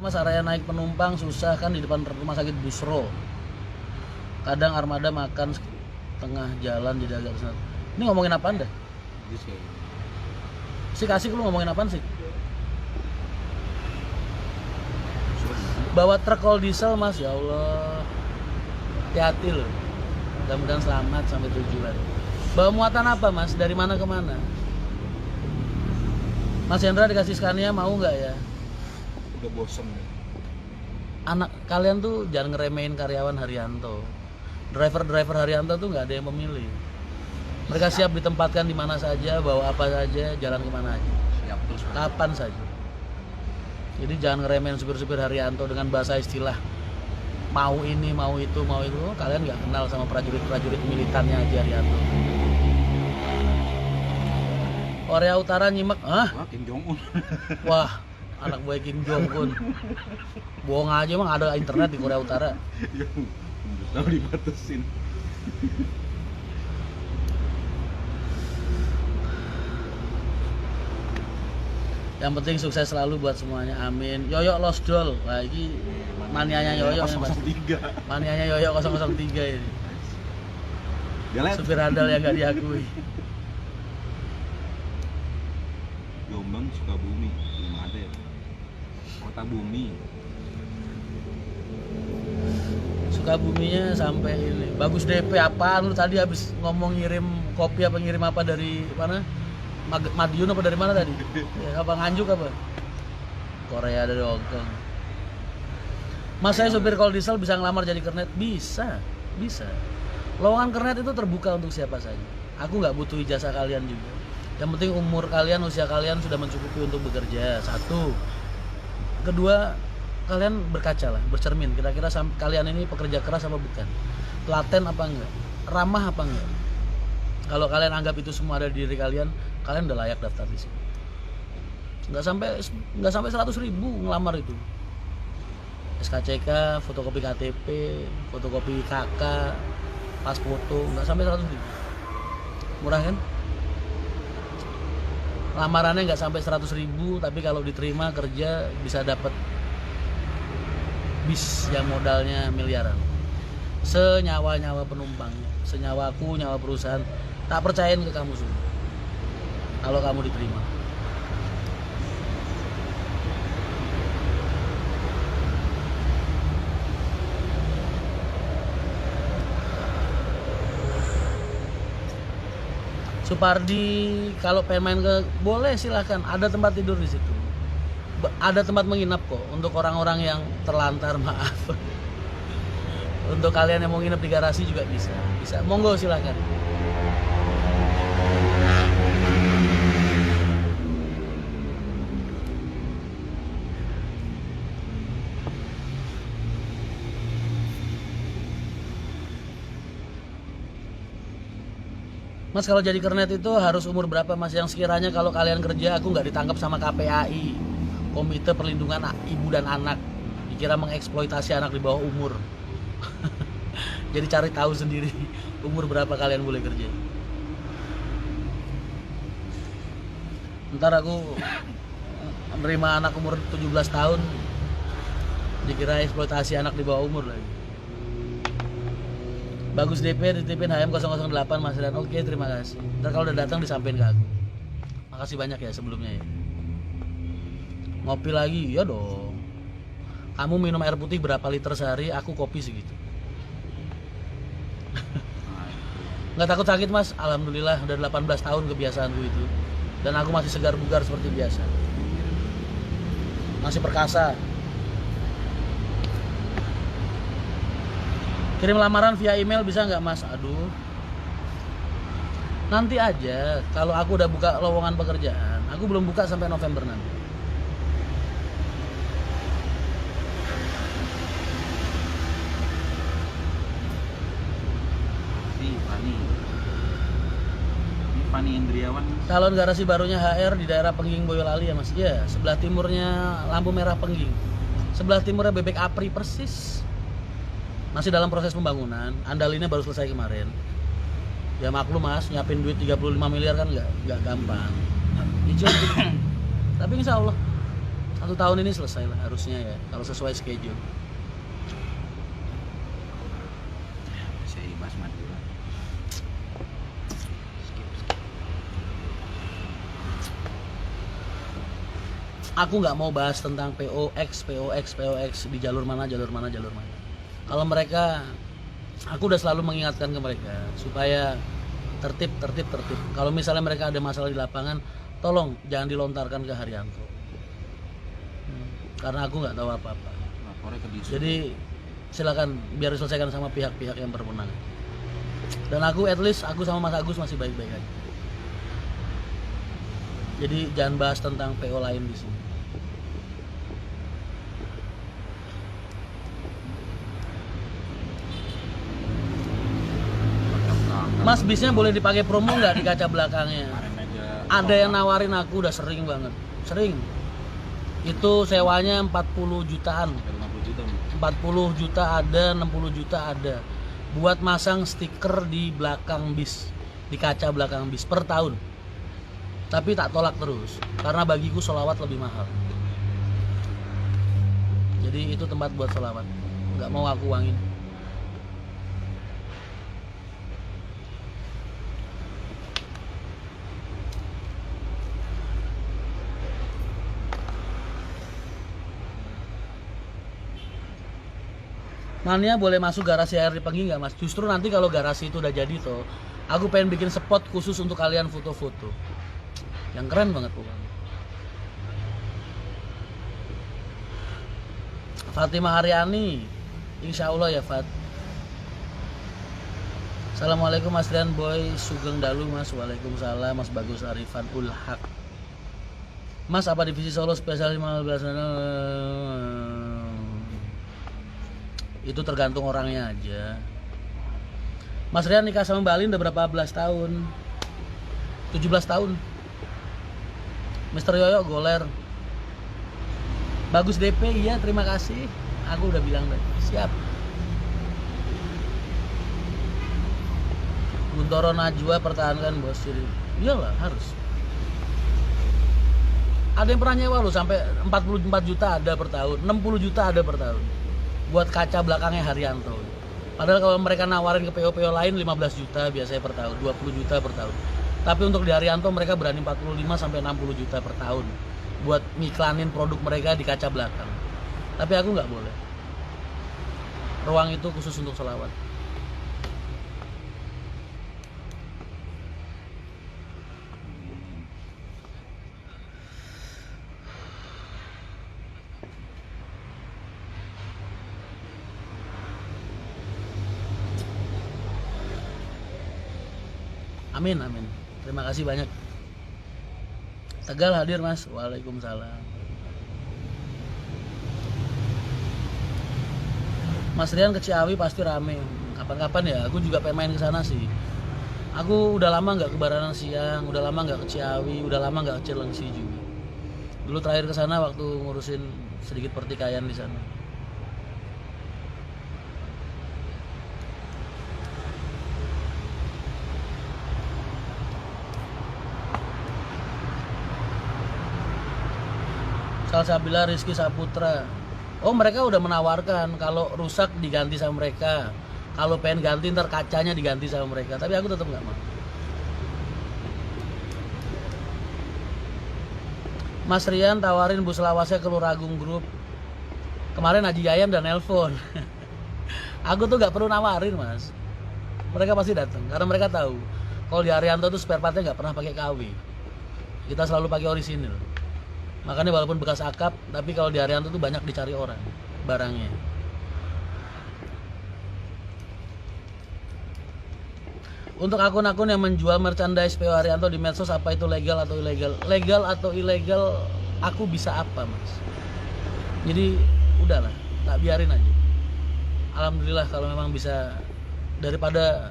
Mas, area naik penumpang susah kan di depan rumah sakit Busro. Kadang armada makan tengah jalan jadi agak kesana. Ini ngomongin apaan dah? Sik asik lu ngomongin apaan sih? Bawa truk all diesel Mas, ya Allah. Hati-hati loh. Mudah-mudahan selamat sampai tujuan. Bawa muatan apa Mas? Dari mana ke mana? Mas Hendra dikasih Scania mau nggak ya? Udah bosen. Anak kalian tuh jangan ngeremehin karyawan Haryanto. Driver Haryanto tuh nggak ada yang memilih. Mereka siap ditempatkan di mana saja, bawa apa saja, jalan kemana aja. Siap terus. Kapan saja. Jadi jangan ngeremehin supir-supir Haryanto dengan bahasa istilah mau ini, mau itu, mau itu. Oh, kalian nggak kenal sama prajurit-prajurit militannya aja Haryanto. Korea Utara nyimak, Wah, Kim Jong Un. Wah, anak buah Kim Jong Un. Bohong aja emang ada internet di Korea Utara. Tahu dibatasin. Yang penting sukses selalu buat semuanya, amin. Yoyo Lost Doll, wah ini manianya Yoyo. 003. Manianya Yoyo 003 ini. Jalan. Supir handal yang gak diakui. Jombang, Sukabumi, belum ada ya. Kota Bumi. Sukabuminya sampai ini. Bagus DP apaan lu tadi habis ngomong ngirim kopi apa ngirim apa dari mana? Madiun apa dari mana tadi? Ya, apa Nganjuk apa? Korea dari Hongkong. Mas, saya supir kol diesel bisa ngelamar jadi kernet? Bisa. Lowongan kernet itu terbuka untuk siapa saja. Aku nggak butuh ijazah kalian juga. Yang penting umur kalian, usia kalian sudah mencukupi untuk bekerja. Satu. Kedua, kalian berkaca lah, bercermin. Kira-kira kalian ini pekerja keras apa bukan? Telaten apa enggak? Ramah apa enggak? Kalau kalian anggap itu semua ada di diri kalian udah layak daftar di sini. Nggak sampai 100.000 ngelamar itu. SKCK, fotokopi KTP, fotokopi KK, pas foto, nggak sampai 100.000. Murah kan? Lamarannya nggak sampai 100.000, tapi kalau diterima kerja bisa dapat bis yang modalnya miliaran. Senyawa-nyawa penumpangnya, senyawaku, nyawa perusahaan, tak percayain ke kamu semua. Kalau kamu diterima. Supardi, kalau pengen main ke boleh silahkan, ada tempat tidur di situ. Ada tempat menginap kok untuk orang-orang yang terlantar, maaf. Untuk kalian yang mau nginep di garasi juga bisa. Monggo silahkan. Mas, kalau jadi kernet itu harus umur berapa Mas? Yang sekiranya kalau kalian kerja aku nggak ditangkap sama KPAI, Komite Perlindungan Ibu dan Anak, dikira mengeksploitasi anak di bawah umur. Jadi cari tahu sendiri umur berapa kalian boleh kerja. Ntar aku menerima anak umur 17 tahun dikira eksploitasi anak di bawah umur lagi. Bagus DP, dititipin HM 008 Mas Dan. Oke, terima kasih. Ntar kalau udah datang disampein ke aku. Makasih banyak ya sebelumnya ya. Ngopi lagi? Ya dong. Kamu minum air putih berapa liter sehari? Aku kopi segitu. Nggak takut sakit Mas? Alhamdulillah udah 18 tahun kebiasaanku itu. Dan aku masih segar bugar seperti biasa. Masih perkasa. Kirim lamaran via email bisa nggak Mas? Aduh. Nanti aja. Kalau aku udah buka lowongan pekerjaan. Aku belum buka sampai November nanti. Fani Indriawan. Calon garasi barunya HR di daerah Pengging Boyolali ya Mas? Iya, sebelah timurnya lampu merah Pengging. Sebelah timurnya Bebek Apri persis. Masih dalam proses pembangunan. Andalinnya baru selesai kemarin. Ya maklum Mas, nyiapin duit 35 miliar kan nggak gampang. Hijau gitu. Tapi insya Allah 1 tahun ini selesai lah harusnya ya, kalau sesuai schedule. Saya bahas Madura. Aku nggak mau bahas tentang POX di jalur mana. Kalau mereka, aku udah selalu mengingatkan ke mereka supaya tertib. Kalau misalnya mereka ada masalah di lapangan, tolong jangan dilontarkan ke Haryanto. Karena aku nggak tahu apa-apa. Lapornya ke Disu. Jadi silakan biar diselesaikan sama pihak-pihak yang berwenang. Dan aku at least aku sama Mas Agus masih baik-baik aja. Jadi jangan bahas tentang PO lain di sini. Mas, bisnya boleh dipakai promo nggak di kaca belakangnya? Kemarin aja Ada yang nawarin aku udah sering banget. Sering. Itu sewanya 40 jutaan. 50 juta. 40 juta ada, 60 juta ada. Buat masang stiker di belakang bis, di kaca belakang bis per tahun. Tapi tak tolak terus, karena bagiku sholawat lebih mahal. Jadi itu tempat buat sholawat, nggak mau aku uangin. Mania boleh masuk garasi air di Penggi nggak mas? Justru nanti kalau garasi itu udah jadi tuh, aku pengen bikin spot khusus untuk kalian foto-foto. Yang keren banget pokoknya. Fatimah Haryani, insya Allah ya Fat. Assalamualaikum Mas Rian Boy Sugeng Dalu Mas. Waalaikumsalam Mas Bagus Arifan Ulhak. Mas apa divisi Solo spesial 15? Itu tergantung orangnya aja. Mas Rian nikah sama Mbak Alin udah berapa belas tahun? 17 tahun. Mr. Yoyo goler. Bagus DP, iya terima kasih. Aku udah bilang tadi. Siap. Guntoro Najwa pertahankan bos. Iyalah harus. Ada yang pernah nyewa lo sampai 44 juta ada per tahun, 60 juta ada per tahun. Buat kaca belakangnya Haryanto. Padahal kalau mereka nawarin ke PO-PO lain 15 juta biasanya per tahun, 20 juta per tahun. Tapi untuk di Haryanto mereka berani 45 sampai 60 juta per tahun buat ngiklanin produk mereka di kaca belakang. Tapi aku nggak boleh. Ruang itu khusus untuk sholawat. Amin, amin. Terima kasih banyak. Tegal hadir mas. Waalaikumsalam. Mas Rian ke Ciawi pasti rame. Kapan-kapan ya. Aku juga pengen main ke sana sih. Aku udah lama nggak ke Baranang Siang, udah lama nggak ke Ciawi, udah lama nggak ke Cilengsi juga. Dulu terakhir ke sana waktu ngurusin sedikit pertikaian di sana. Salsabila Rizky Saputra. Oh mereka udah menawarkan kalau rusak diganti sama mereka, kalau pengen ganti ntar kacanya diganti sama mereka. Tapi aku tetap nggak mau. Mas Rian tawarin bus lawasnya ke Luragung Group. Kemarin Haji Yayan dan nelpon. Aku tuh nggak perlu nawarin mas. Mereka pasti datang karena mereka tahu kalau di Haryanto tuh spare partnya nggak pernah pakai KW. Kita selalu pakai orisinil. Makanya walaupun bekas akap, tapi kalau di Haryanto tuh banyak dicari orang barangnya. Untuk akun-akun yang menjual merchandise PO Haryanto di medsos, apa itu legal atau ilegal? Legal atau ilegal, aku bisa apa mas? Jadi udahlah, tak biarin aja. Alhamdulillah kalau memang bisa, daripada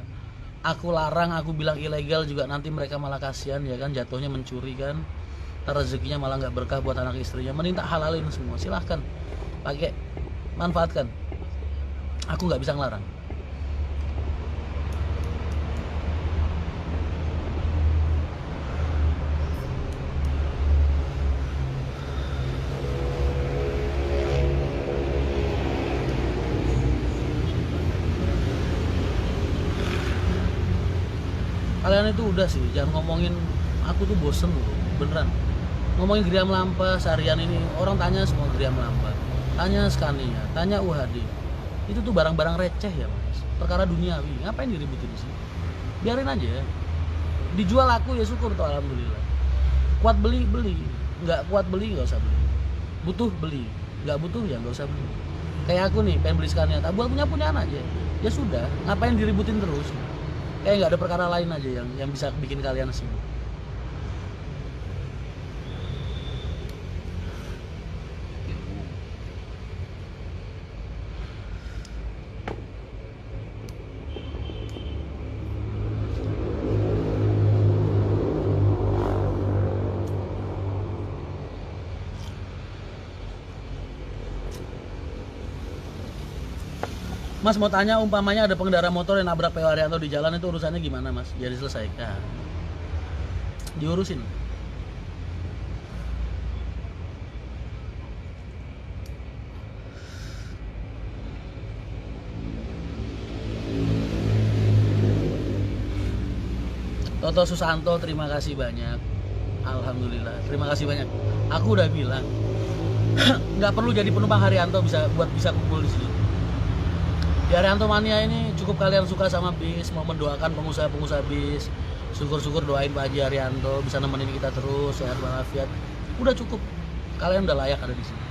aku larang, aku bilang ilegal juga nanti mereka malah kasihan ya kan, jatuhnya mencuri kan. Rezekinya malah nggak berkah buat anak istrinya. Mending tak halalin semua, silahkan pakai, manfaatkan. Aku nggak bisa ngelarang. kalian itu udah sih, jangan ngomongin aku tuh bosen loh, beneran. Ngomongin Geriam Lampa seharian ini, orang tanya semua Geriam Lampa, tanya Scania, tanya UHD. Itu tuh barang-barang receh ya mas, perkara duniawi, ngapain diributin sih? Biarin aja, dijual aku ya syukur tuh alhamdulillah. Kuat beli, nggak kuat beli nggak usah beli. Butuh beli, nggak butuh ya nggak usah beli. Kayak aku nih pengen beli Scania, tak buat punyaan aja. Ya sudah, ngapain diributin terus? Kayak nggak ada perkara lain aja yang bisa bikin kalian sibuk. Mas mau tanya, umpamanya ada pengendara motor yang nabrak PO Haryanto di jalan, itu urusannya gimana mas? Jadi selesaikan, diurusin. Toto Susanto, terima kasih banyak. Alhamdulillah, terima kasih banyak. Aku udah bilang, nggak perlu jadi penumpang Haryanto bisa kumpul di sini. Di Haryanto Mania ini cukup kalian suka sama bis, mau mendoakan pengusaha-pengusaha bis, syukur-syukur doain Pak Haji Haryanto bisa nemenin kita terus sehat walafiat. Udah cukup, kalian udah layak ada di sini.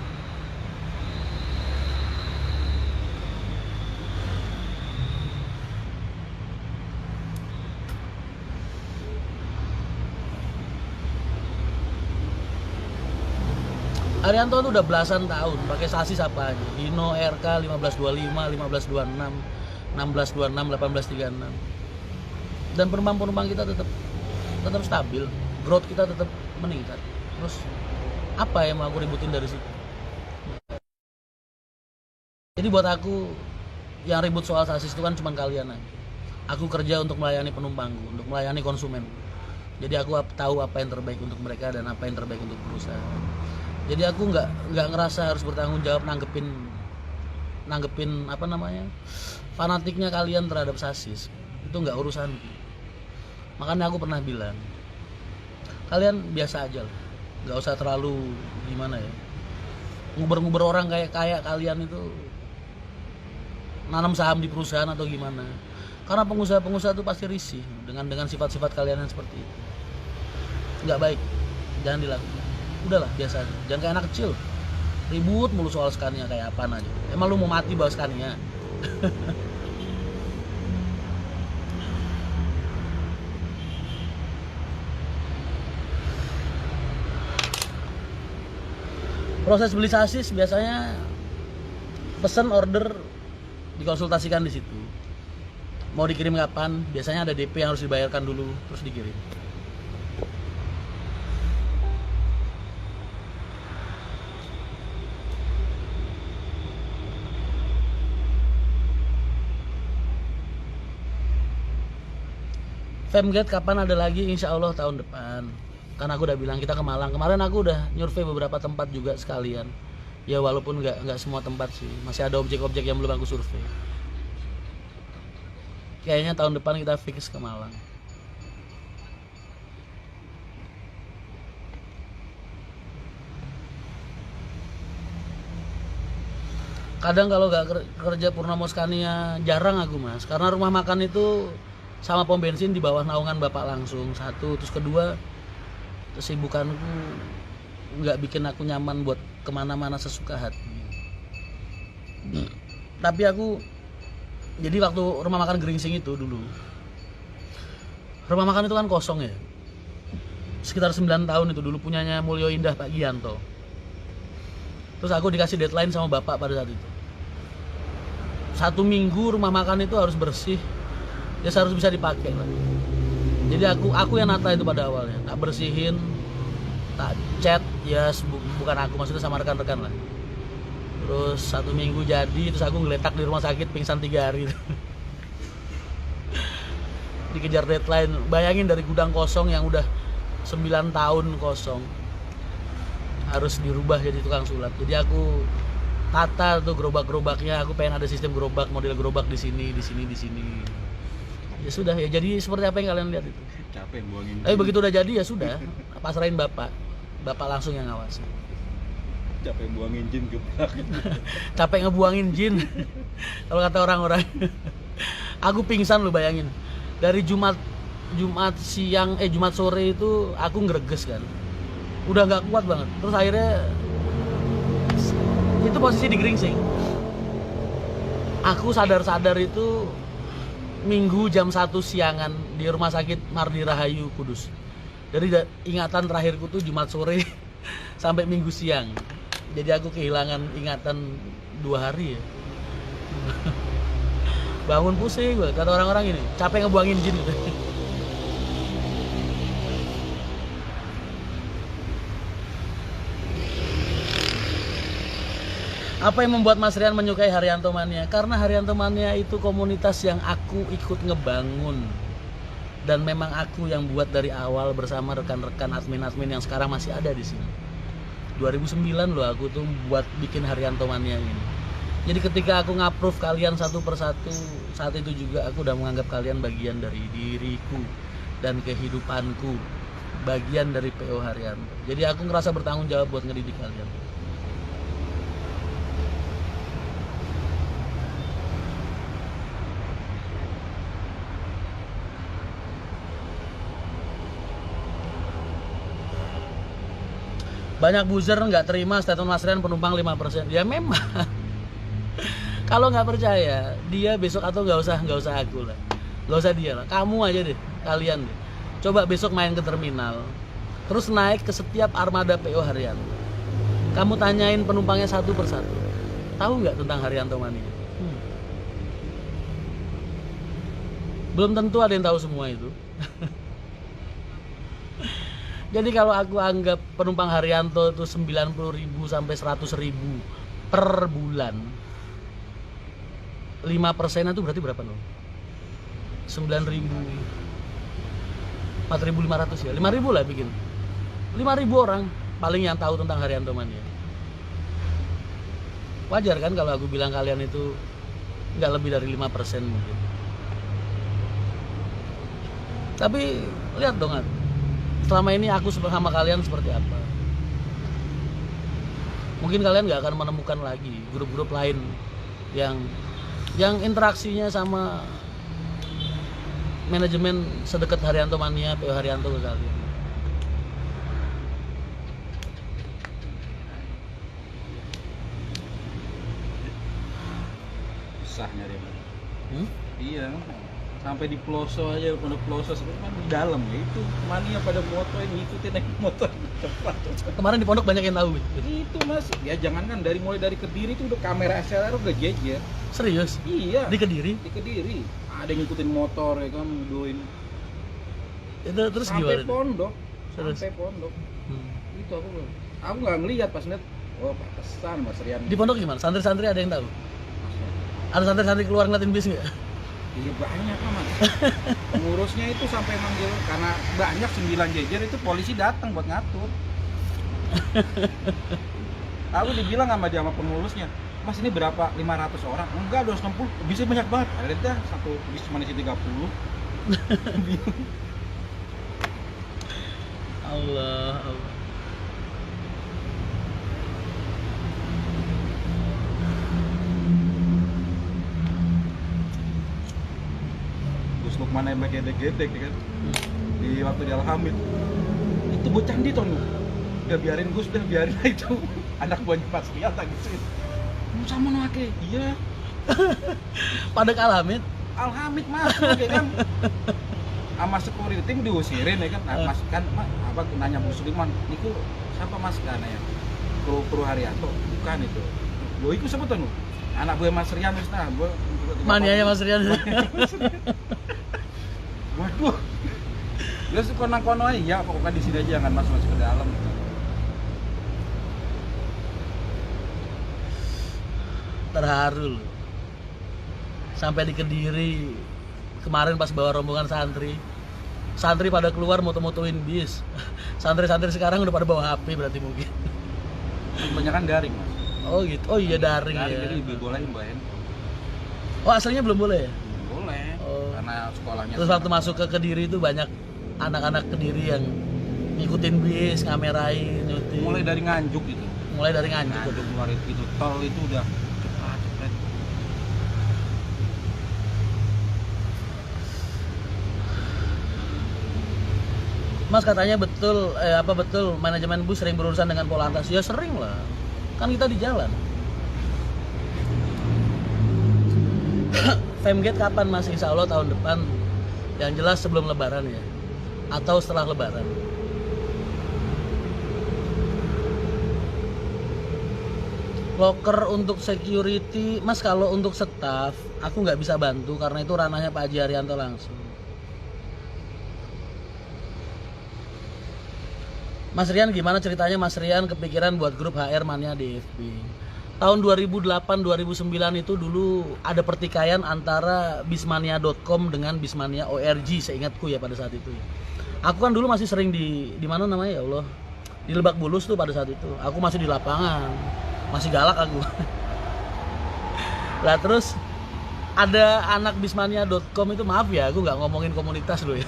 Haryanto tuh udah belasan tahun pakai sasis apa aja, Hino RK 1525, 1526, 1626, 1836. Dan penumpang-penumpang kita tetap stabil, growth kita tetap meningkat. Terus apa yang mau aku ributin dari situ? Jadi buat aku yang ribut soal sasis itu kan cuma kalian aja. Aku kerja untuk melayani penumpangku, untuk melayani konsumen. Jadi aku tahu apa yang terbaik untuk mereka dan apa yang terbaik untuk perusahaan. Jadi aku nggak ngerasa harus bertanggung jawab nanggepin apa namanya fanatiknya kalian terhadap sasis. Itu nggak urusanku. Makanya aku pernah bilang, kalian biasa aja lah, nggak usah terlalu gimana ya, nguber-nguber orang kayak kalian itu nanam saham di perusahaan atau gimana. Karena pengusaha-pengusaha itu pasti risih dengan sifat-sifat kalian yang seperti itu. Nggak baik, jangan dilakukan. Udahlah biasa aja, jangan kayak anak kecil ribut mulu soal Scania kayak apaan aja. Emang lu mau mati bawa Scania? Proses beli sasis biasanya pesan order dikonsultasikan di situ. Mau dikirim kapan? Biasanya ada DP yang harus dibayarkan dulu terus dikirim. Femgate kapan ada lagi? Insya Allah tahun depan. Karena aku udah bilang kita ke Malang. Kemarin aku udah nyurvei beberapa tempat juga sekalian. Ya walaupun nggak semua tempat sih. Masih ada objek-objek yang belum aku survei. Kayaknya tahun depan kita fix ke Malang. Kadang kalau nggak kerja Purnomo Scania jarang aku mas. Karena rumah makan itu sama pom bensin di bawah naungan bapak langsung. Satu, terus kedua kesibukanku nggak bikin aku nyaman buat kemana-mana sesuka hati. Tapi aku jadi waktu rumah makan Geringsing itu dulu, rumah makan itu kan kosong ya, sekitar 9 tahun itu dulu punyanya Mulyo Indah Pak Gianto. Terus aku dikasih deadline sama bapak pada saat itu, 1 minggu rumah makan itu harus bersih. Ya harus bisa dipakai lah. Jadi aku yang nata itu pada awalnya, tak bersihin, tak cat, ya bukan aku, maksudnya sama rekan-rekan lah. Terus 1 minggu jadi, terus aku ngeletak di rumah sakit pingsan 3 hari. Dikejar deadline, bayangin dari gudang kosong yang udah 9 tahun kosong, harus dirubah jadi tukang sulap. Jadi aku tata tuh gerobak-gerobaknya, aku pengen ada sistem gerobak, model gerobak di sini. Ya sudah ya, jadi seperti apa yang kalian lihat itu. Capek buangin. Tapi begitu udah jadi ya sudah, pasrahin bapak langsung yang ngawasi. Capek buangin jin ke belakang. Capek ngebuangin jin. Kalau kata orang-orang. Aku pingsan lu bayangin. Dari Jumat siang Jumat sore itu aku ngreges kan. Udah nggak kuat banget. Terus akhirnya itu posisi di Gringsing. Aku sadar itu Minggu jam 1 siangan di Rumah Sakit Mardi Rahayu Kudus. Jadi ingatan terakhirku tuh Jumat sore sampai Minggu siang. Jadi aku kehilangan ingatan 2 hari ya. Bangun pusing gue, kata orang-orang ini capek ngebuangin jin gitu. Apa yang membuat Mas Rian menyukai Haryanto Mania? Karena Haryanto Mania itu komunitas yang aku ikut ngebangun. Dan memang aku yang buat dari awal bersama rekan-rekan admin-admin yang sekarang masih ada di sini. 2009 loh aku tuh buat bikin Haryanto Mania ini. Jadi ketika aku nge-approve kalian satu persatu, saat itu juga aku udah menganggap kalian bagian dari diriku dan kehidupanku, bagian dari PO Haryanto. Jadi aku ngerasa bertanggung jawab buat ngedidik kalian. Banyak buzzer nggak terima statement Mas Rian penumpang 5%. Ya memang. Kalau nggak percaya, dia besok atau nggak usah aku lah. Nggak usah dia lah. Kamu aja deh, kalian deh. Coba besok main ke terminal. Terus naik ke setiap armada PO Haryanto. Kamu tanyain penumpangnya satu persatu. Tahu nggak tentang Haryanto Mania? Belum tentu ada yang tahu semua itu. Jadi kalau aku anggap penumpang Haryanto itu 90.000 sampai 100.000 per bulan, 5% itu berarti berapa loh? 9.000, 4.500 ya, 5.000 lah bikin. 5.000 orang paling yang tahu tentang Haryanto Mania. Wajar kan kalau aku bilang kalian itu nggak lebih dari 5% mungkin. Tapi lihat dong, selama ini aku sama kalian seperti apa. Mungkin kalian nggak akan menemukan lagi grup-grup lain yang interaksinya sama manajemen sedekat Haryanto Mania, PO Haryanto ke kalian. Susah nyari. Iya. Sampai di pelosok aja, pada pelosok kan di dalam ya itu Mania pada moto yang ngikutin naik motor cepat. Kemarin di pondok banyak yang tahu. Itu mas, ya jangankan mulai dari Kediri itu udah kamera SLR udah jejer. Serius? Iya. Di Kediri? Di Kediri. Ada yang ngikutin motor ya kan, videoin. Itu terus sampai gimana? Pondok. Terus? Sampai pondok. Itu aku nggak ngelihat pas net. Oh pantesan Mas Rian. Di pondok gimana? Santri-santri ada yang tahu? Ada santri-santri keluar ngeliatin bis nggak? Iya banyak amat. Pengurusnya itu sampai manggil karena banyak 9 jejer itu polisi datang buat ngatur. Aku dibilang sama dia sama pengurusnya, Mas ini berapa? 500 orang? Enggak, 260. Bisa banyak banget. Akhirnya satu bis cuma isi 30. Allah. Lukman yang pakai gedek kan di waktu di Alhamid itu bocah di tuh udah biarin Gus udah biarin itu anak buahnya Mas Rian tak gitu sama nake iya pada Alhamid Mas oke kan sama security tim diusirin ya kan Mas kan apa nanya Bu Suliman niku siapa Mas kan ya kru Haryanto bukan itu lo itu siapa tuh anak buah Mas Rian wis nah gua manianya Mas Rian. Waduh. Ya kono-kono aja, pokoknya di sini aja jangan masuk ke dalam. Terharu loh. Sampai di Kediri kemarin pas bawa rombongan santri pada keluar moto-motoin bis. Santri-santri sekarang udah pada bawa HP berarti mungkin. Kebanyakan daring, Mas. Oh gitu. Oh iya daring ya. Jadi bolehin bawain. Oh aslinya belum boleh ya? boleh. Oh. Karena sekolahnya. Terus waktu masuk ke Kediri itu banyak anak-anak Kediri yang ngikutin bis, ngamerain, nyuting. Mulai dari Nganjuk gitu. Mulai dari Nganjuk. Nganjuk keluar itu tol itu udah cepat cepet. Mas katanya betul betul manajemen bus sering berurusan dengan Polantas. Ya sering lah. Kan kita di jalan. Femgate kapan Mas? Insya Allah tahun depan. Yang jelas sebelum Lebaran ya. Atau setelah Lebaran. Loker untuk security, Mas kalau untuk staff aku nggak bisa bantu karena itu ranahnya Pak Haji Haryanto langsung. Mas Rian gimana ceritanya Mas Rian kepikiran buat grup HR Mania DFB? Tahun 2008-2009 itu dulu ada pertikaian antara bismania.com dengan bismania ORG seingatku ya pada saat itu ya. Aku kan dulu masih sering di mana namanya ya Allah? Di Lebak Bulus tuh pada saat itu. Aku masih di lapangan. Masih galak aku. Lah terus ada anak bismania.com itu, maaf ya aku nggak ngomongin komunitas loh ya.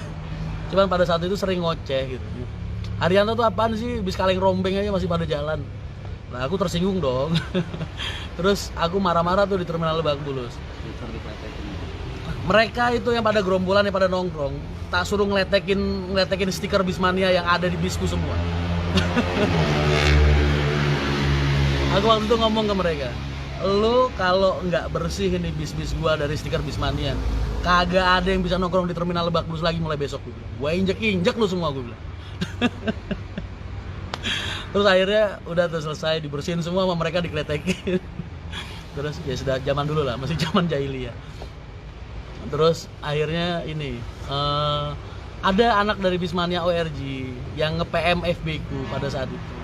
Cuman pada saat itu sering ngoceh gitu. Haryanto tuh apaan sih, bis kaleng rombeng aja masih pada jalan. Nah aku tersinggung dong. Terus aku marah-marah tuh di terminal Lebak Bulus. Mereka itu yang pada gerombolan, yang pada nongkrong, tak suruh ngeletekin stiker Bismania yang ada di bisku semua. Aku waktu itu ngomong ke mereka, lu kalau nggak bersih ini bis-bis gua dari stiker Bismania, kagak ada yang bisa nongkrong di terminal Lebak Bulus lagi mulai besok. Gua injek lu semua, gua bilang. Terus akhirnya udah tuh selesai, dibersihin semua sama mereka, dikletekin. Terus ya sudah zaman dulu lah, masih zaman jahiliyah. Terus akhirnya ini ada anak dari Bismania ORG yang nge-PM FB ku pada saat itu.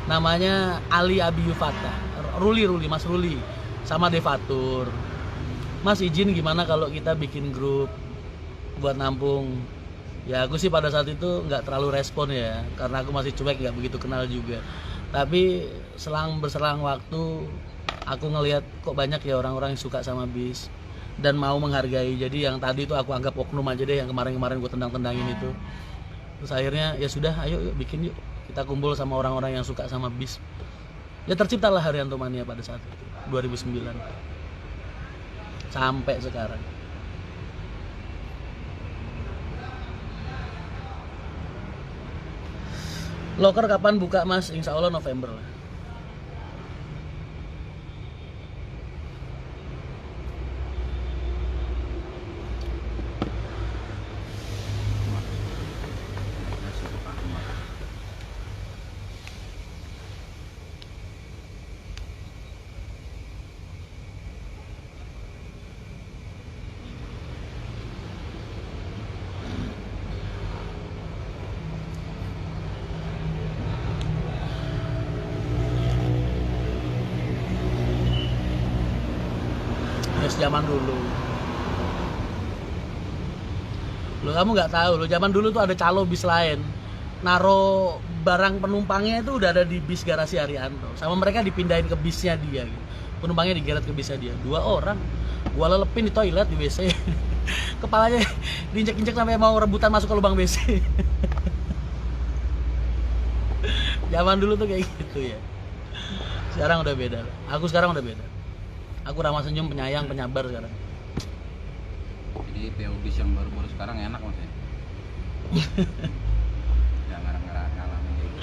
Namanya Ali Abi Fatah, Mas Ruli sama Devatur. Mas izin gimana kalau kita bikin grup buat nampung? Ya aku sih pada saat itu nggak terlalu respon ya, karena aku masih cuek, nggak begitu kenal juga. Tapi berselang waktu aku ngelihat kok banyak ya orang-orang yang suka sama bis dan mau menghargai. Jadi yang tadi itu aku anggap oknum aja deh, yang kemarin-kemarin gue tendang-tendangin itu. Terus akhirnya ya sudah, ayo bikin yuk. Kita kumpul sama orang-orang yang suka sama bis. Ya terciptalah Haryanto Mania pada saat itu, 2009. Sampai sekarang. Loker kapan buka Mas? Insya Allah November lah. Zaman dulu. Lo kamu nggak tahu, lo zaman dulu tuh ada calo bis lain. Naro barang penumpangnya itu udah ada di bis garasi Haryanto. Sama mereka dipindahin ke bisnya dia gitu. Penumpangnya digeret ke bisnya dia. 2 orang. Gua lelepin di toilet di WC. Kepalanya diinjek-injek sampai mau rebutan masuk ke lubang WC. Zaman dulu tuh kayak gitu ya. Sekarang udah beda. Aku sekarang udah beda. Aku ramah senyum, penyayang, penyabar sekarang. Jadi PO bis yang baru-baru sekarang enak Mas ya? Jangan ngalamin gitu.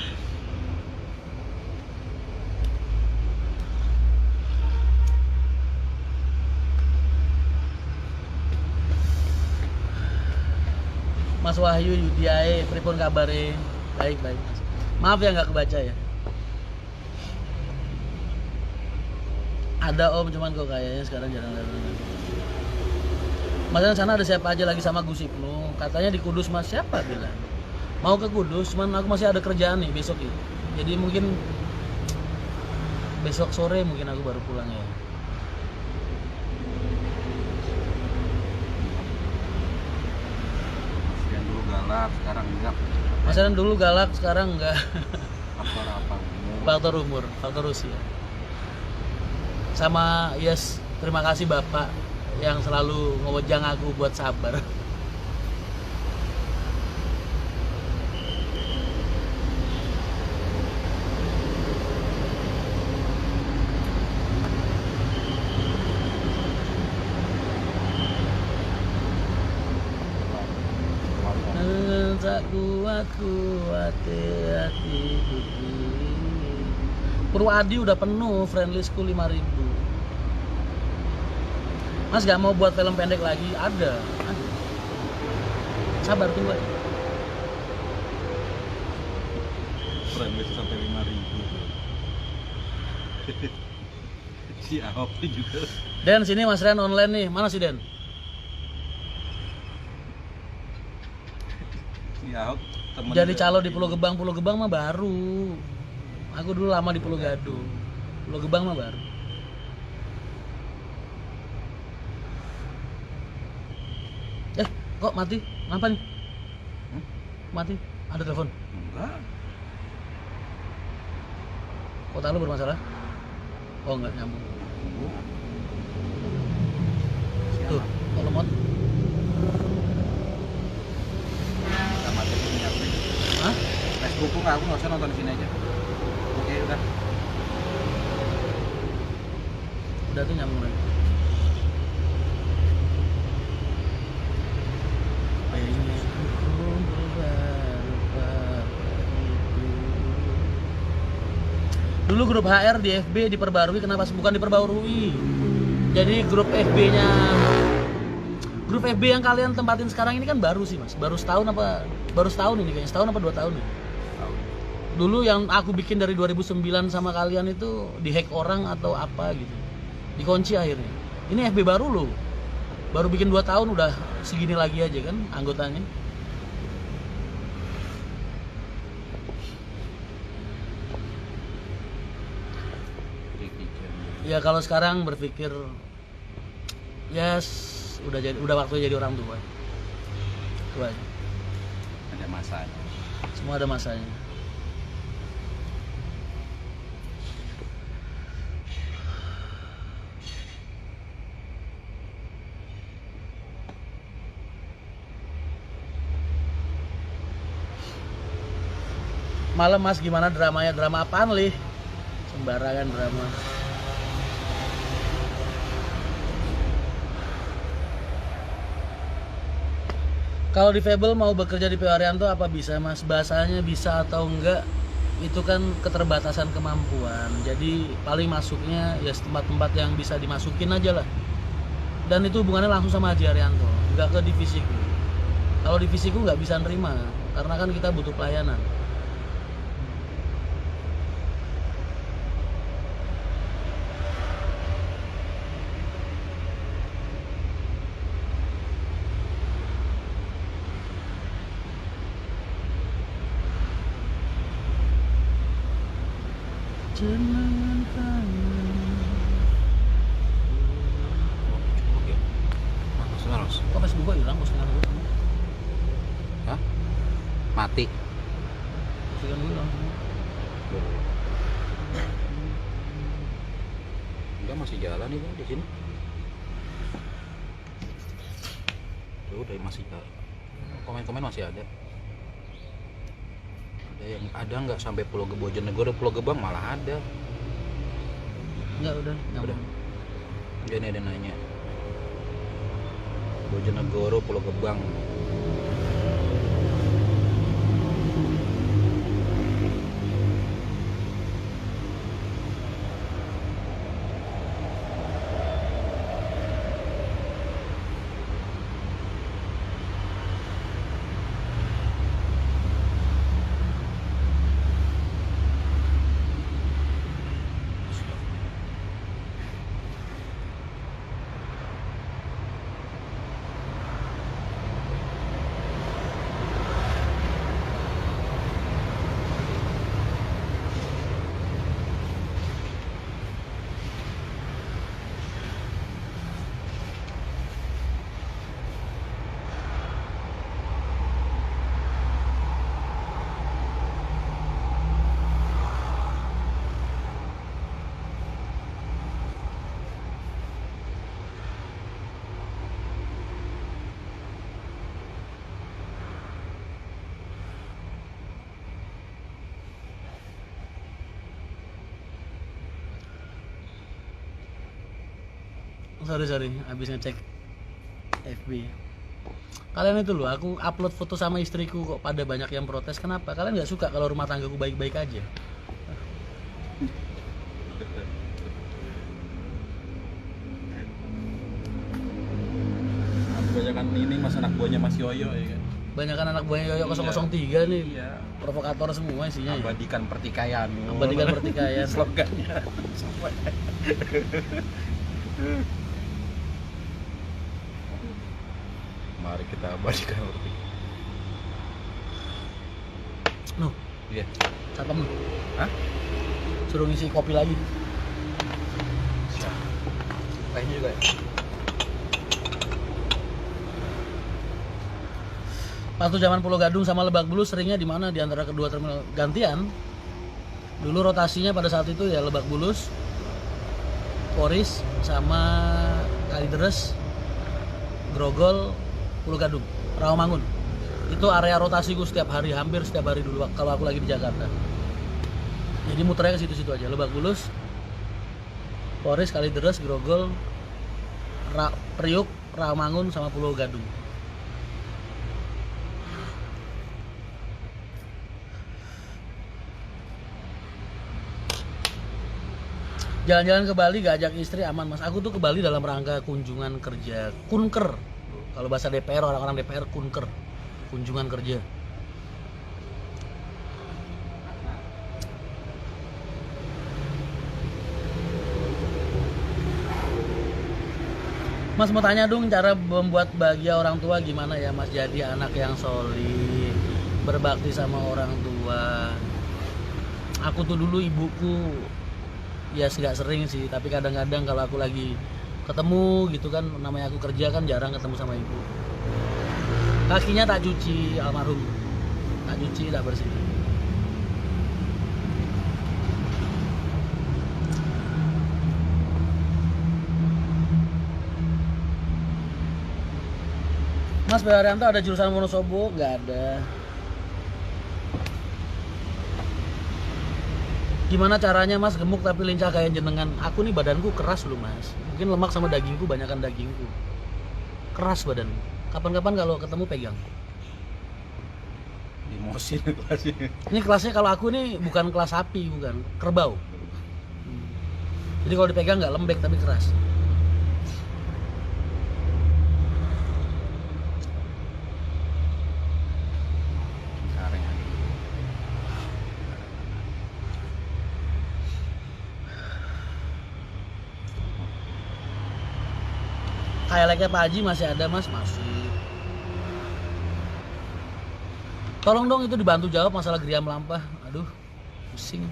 Mas Wahyu Yudiae, pripun kabare? Baik. Maaf ya nggak kebaca ya. Ada Om, cuman kok kayaknya sekarang jarang-jarang. Mas sana ada siapa aja lagi sama Gus Ibnu? Katanya di Kudus Mas, siapa bilang? Mau ke Kudus, cuman aku masih ada kerjaan nih besok itu. Jadi mungkin besok sore mungkin aku baru pulang ya. Yang dulu galak, sekarang enggak. Mas dulu galak, sekarang enggak. Faktor apa? Faktor usia. Sama terima kasih Bapak yang selalu ngewejang aku buat sabar. Tak kuat hatiku. Purwadi udah penuh, friendlistku 5.000. Mas gak mau buat film pendek lagi? Ada. Sabar tunggu aja. Friendlist sampai 5.000. Si Ahok juga. Den, sini Mas Ren online nih. Mana sih Den? Si Ahok temen Jadi dia. calo di Pulau Gebang. Pulau Gebang mah baru. Aku dulu lama di Pulau Gadung. Pulau Gebang mah baru. Kok mati? Kenapa nih? Mati? Ada telepon? Enggak. Kota lu bermasalah? Oh enggak nyambung. Tuh, kalau mod. Sama aja punya aku. Hah? Facebookku nggak, aku nggak usah nonton di sini aja. Oke udah. Udah tuh nyambung lagi. Dulu grup HR di FB diperbarui, kenapa bukan diperbarui? Jadi grup FB yang kalian tempatin sekarang ini kan baru sih Mas. Baru setahun ini kayaknya, setahun apa 2 tahun nih. Dulu yang aku bikin dari 2009 sama kalian itu dihack orang atau apa gitu. Dikunci akhirnya. Ini FB baru loh. Baru bikin 2 tahun udah segini lagi aja kan anggotanya. Ya kalau sekarang berpikir udah waktunya jadi orang tua. Itu aja. Ada masanya. Semua ada masanya. Malam Mas gimana dramanya? Drama apaan lih? Sembarangan drama. Kalau di Fable mau bekerja di PO Arianto apa bisa Mas? Bahasanya bisa atau enggak itu kan keterbatasan kemampuan. Jadi paling masuknya ya tempat-tempat yang bisa dimasukin aja lah. Dan itu hubungannya langsung sama Haji Arianto, enggak ke divisiku. Kalau divisiku nggak bisa nerima karena kan kita butuh pelayanan. Jenangan kangen. Oke. Terus. Kok Facebook gua hilang postingan gua? Hah? Mati. Postingan gua hilang. Enggak, masih jalan itu di sini. Tuh udah masih jalan. Komen-komen masih ada. Ada nggak sampai Pulau Bojonegoro, Pulau Gebang malah ada. Enggak udah. Udah. Dia ada nanya. Bojonegoro, Pulau Gebang. sorry, habis ngecek FB. Kalian itu loh, aku upload foto sama istriku kok pada banyak yang protes. Kenapa? Kalian nggak suka kalau rumah tanggaku baik-baik aja? Kebanyakan ini mas anak buahnya Mas Yoyo ya kan. Banyakan anak buahnya Yoyo 003 nih. Iya. Provokator semua isinya. Abadikan pertikaian. Abadikan pertikaian. Slogannya. Mari kita abadikan pertikaian. Nuh, Iya. satpam lu. Hah? Suruh ngisi kopi lagi. Kayaknya juga ya. Waktu zaman Pulau Gadung sama Lebak Bulus seringnya di mana di antara kedua terminal gantian. Dulu rotasinya pada saat itu ya Lebak Bulus, Poris sama Kalideres, Grogol, Pulau Gadung, Rawamangun. Itu area rotasiku setiap hari, hampir setiap hari dulu kalau aku lagi di Jakarta. Jadi muternya ke situ-situ aja, Lebak Bulus, Poris, Kalideres, Grogol, Priuk, Rawamangun sama Pulau Gadung. Jalan-jalan ke Bali gak ajak istri aman mas. Aku tuh ke Bali dalam rangka kunjungan kerja, kunker. Kalau bahasa DPR, orang-orang DPR kunker, kunjungan kerja. Mas mau tanya dong, cara membuat bahagia orang tua gimana ya mas? Jadi anak yang solih, berbakti sama orang tua. Aku tuh dulu ibuku ya nggak sering sih, tapi kadang-kadang kalau aku lagi ketemu gitu kan, namanya aku kerja kan jarang ketemu sama ibu. Kakinya tak cuci almarhum, tak cuci, tak bersih. Mas Haryanto ada jurusan Wonosobo? Nggak ada. Gimana caranya mas gemuk tapi lincah kayak jenengan? Aku nih badanku keras loh mas. Mungkin lemak sama dagingku, banyakan dagingku. Keras badan. Kapan-kapan kalau ketemu pegang. Emosi kelasnya. Ini kelasnya kalau aku nih bukan kelas sapi, bukan kerbau. Jadi kalau dipegang nggak lembek tapi keras. Kayak Pak Haji masih ada mas? Masih. Tolong dong itu dibantu jawab masalah Gria Melampah. Aduh, pusing.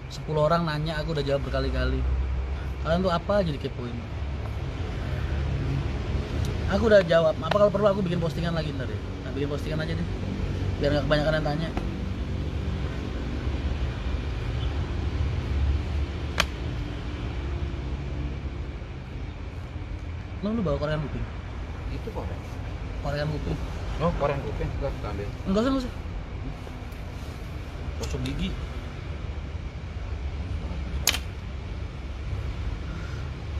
10 orang nanya, aku udah jawab berkali-kali. Kalian tuh apa aja dikepoin? Aku udah jawab. Apa kalau perlu aku bikin postingan lagi ntar ya? Nah, bikin postingan aja deh, biar nggak kebanyakan yang tanya. Lu bawa Korean kuping? Itu Korean. Korean kuping. Oh, Korean kuping enggak ambil. Enggak usah. Tusuk gigi.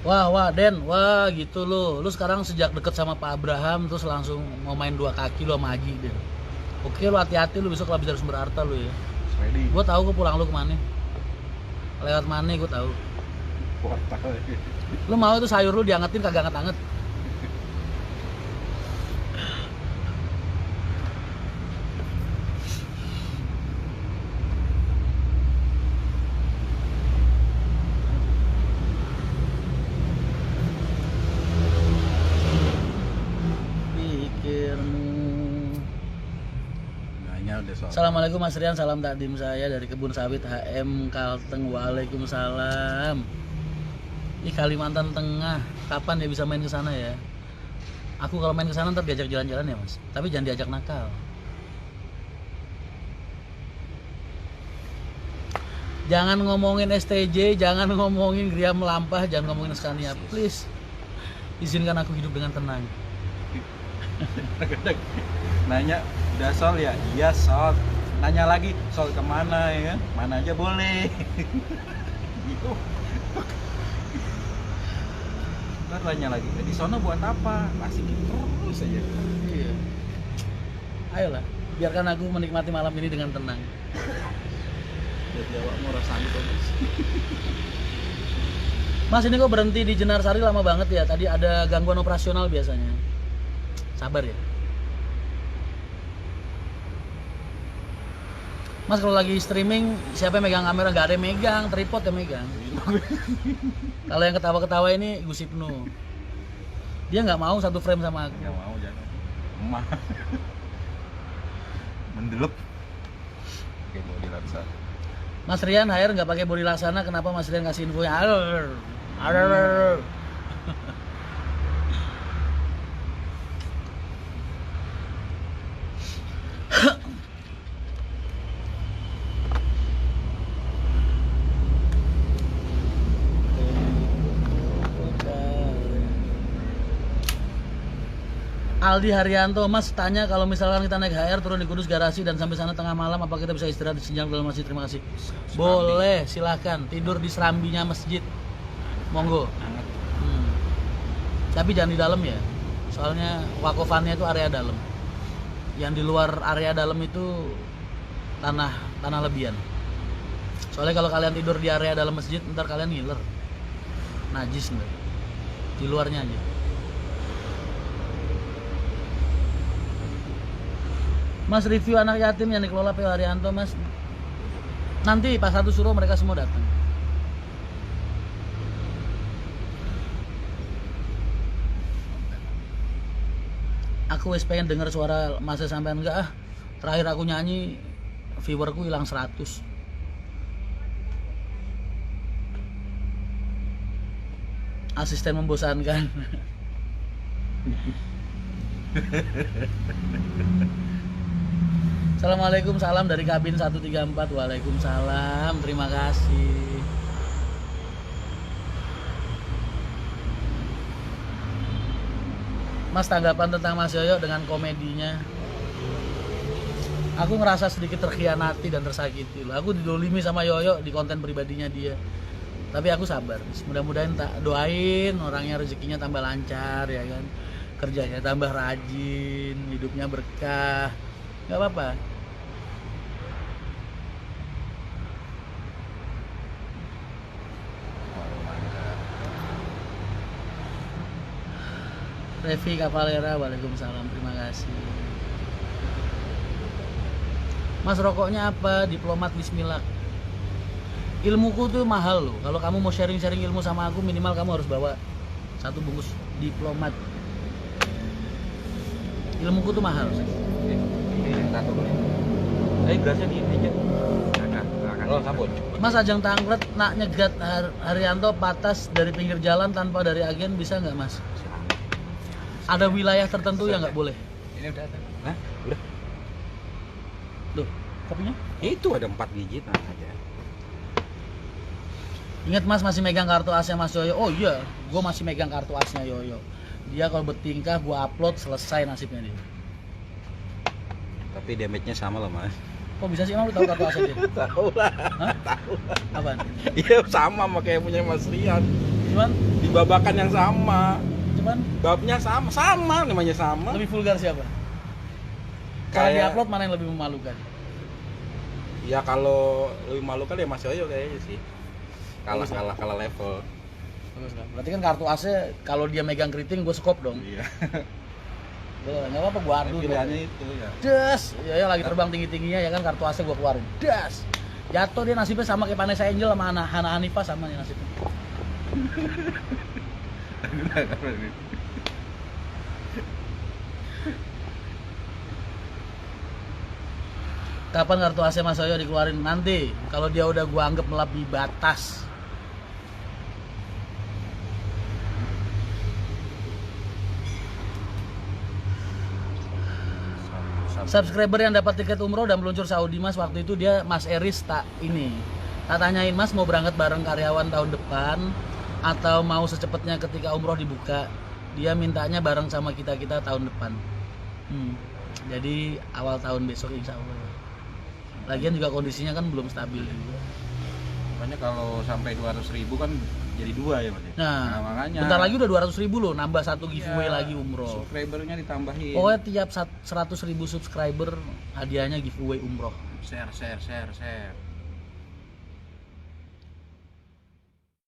Wah, Den, wah gitu lo. Lu sekarang sejak deket sama Pak Abraham terus langsung mau main 2 kaki lu sama Haji, Den. Oke, lu hati-hati lu besok habis dari Sumber Harta lu ya. Ready. Gua tahu gua pulang lu kemana. Lewat mana gua tahu. Portal. Lu mau itu sayur lu diangetin kagak anget-anget? Assalamualaikum Mas Rian, salam takdim saya dari Kebun Sawit HM Kalteng. Waalaikumsalam. Ini Kalimantan Tengah, kapan dia bisa main ke sana ya? Aku kalau main ke sana ntar diajak jalan-jalan ya Mas, tapi jangan diajak nakal. Jangan ngomongin STJ, jangan ngomongin Gria Melampah, jangan ngomongin Scania, please. Izinkan aku hidup dengan tenang. Nanya, udah Sol ya? Iya Sol. Nanya lagi, Sol kemana ya kan? Mana aja boleh. Gitu. Ntar tanya lagi, di sono buat apa? Asik terus aja. Iya. Ayolah, biarkan aku menikmati malam ini dengan tenang. Jadi awakmu rasanya kok. Mas, ini kok berhenti di Jenarsari lama banget ya? Tadi ada gangguan operasional biasanya. Sabar ya. Mas, kalau lagi streaming, siapa yang megang kamera? Nggak ada yang megang, tripod yang megang. Kalau yang ketawa-ketawa ini Gus Ibnu. Dia nggak mau satu frame sama aku. Nggak mau jangan. Emah. Mendelep. Oke, mau dilaksa. Mas Rian HR nggak pakai body laksana, kenapa Mas Rian ngasih infonya? Arr. Aldi Haryanto, Mas tanya kalau misalkan kita naik HR turun di Kudus garasi dan sampai sana tengah malam, apa kita bisa istirahat di Senjang dalam masjid? Terima kasih. Boleh, silahkan tidur di serambinya masjid. Monggo. Tapi jangan di dalam ya. Soalnya wakofannya itu area dalam. Yang di luar area dalam itu tanah lebihan. Soalnya kalau kalian tidur di area dalam masjid, ntar kalian ngiler. Najis ntar. Di luarnya aja. Mas, review anak yatim yang dikelola PO Haryanto, Mas. Nanti pas satu suruh mereka semua datang. Aku wes pengen denger suara Mas sampean enggak ah. Terakhir aku nyanyi viewerku hilang 100. Asisten membosankan. Assalamualaikum, salam dari kabin 134. Waalaikumsalam, terima kasih. Mas, tanggapan tentang Mas Yoyo dengan komedinya? Aku ngerasa sedikit terkhianati dan tersakiti loh. Aku didolimi sama Yoyo di konten pribadinya dia. Tapi aku sabar. Mudah-mudahan tak doain orangnya rezekinya tambah lancar ya kan. Kerjanya tambah rajin, hidupnya berkah. Gak apa-apa. Revi Cavalera, waalaikumsalam, terima kasih. Mas, rokoknya apa? Diplomat Bismillah. Ilmuku tuh mahal loh. Kalau kamu mau sharing-sharing ilmu sama aku, minimal kamu harus bawa 1 bungkus Diplomat. Ilmuku tuh mahal. Berasnya di aja. Oh, sabun. Mas, ajang tangkret nak nyegat Haryanto patas dari pinggir jalan tanpa dari agen bisa nggak, Mas? Ada wilayah tertentu yang nggak boleh. Ini udah ada. Hah? Udah. Tuh, kopinya? Itu ada 4 biji nah aja. Ingat Mas masih megang kartu asnya Mas Yoyo. Oh iya, gue masih megang kartu asnya Yoyo. Dia kalau bertingkah gue upload, selesai nasibnya dia. Tapi damage-nya sama loh, Mas. Kok bisa sih, emang lu tahu kartu asnya dia? Tahu lah. Hah? Tahu lah. Apaan? Iya, sama sama kayak punya Mas Rian. Cuman Di babakan yang sama. babnya Sama namanya sama. lebih vulgar siapa? Cara Kayak- diupload mana yang lebih memalukan? Ya kalau lebih malu kan ya Mas Yoyo kayaknya sih. Kalah level. Bagus kan? Berarti kan kartu asnya kalau dia megang keriting gue skop dong. Iya. Nggak apa-apa, gue adu. Pilihannya itu ya. Das, ya lagi terbang tinggi-tingginya ya kan, kartu asnya gue keluarin. Das. Jatuh dia nasibnya sama kayak Vanessa Angel sama Hana Hanifah, sama nih nasibnya. Kapan kartu AC Mas Yoyo dikeluarin? Nanti kalau dia udah gua anggap melebihi batas. Subscriber yang dapat tiket umroh dan meluncur Saudi, Mas, waktu itu dia Mas Eris tak tanyain, Mas mau berangkat bareng karyawan tahun depan atau mau secepatnya ketika umroh dibuka. Dia mintanya bareng sama kita tahun depan. Jadi awal tahun besok insya Allah. Lagian juga kondisinya kan belum stabil juga. Makanya kalau sampai 200.000 kan jadi 2 ya Mas. Nah, makanya bentar lagi udah 200.000 loh, nambah satu giveaway Iya, lagi umroh. subscribernya ditambahin. Pokoknya tiap 100.000 subscriber hadiahnya giveaway umroh. Share.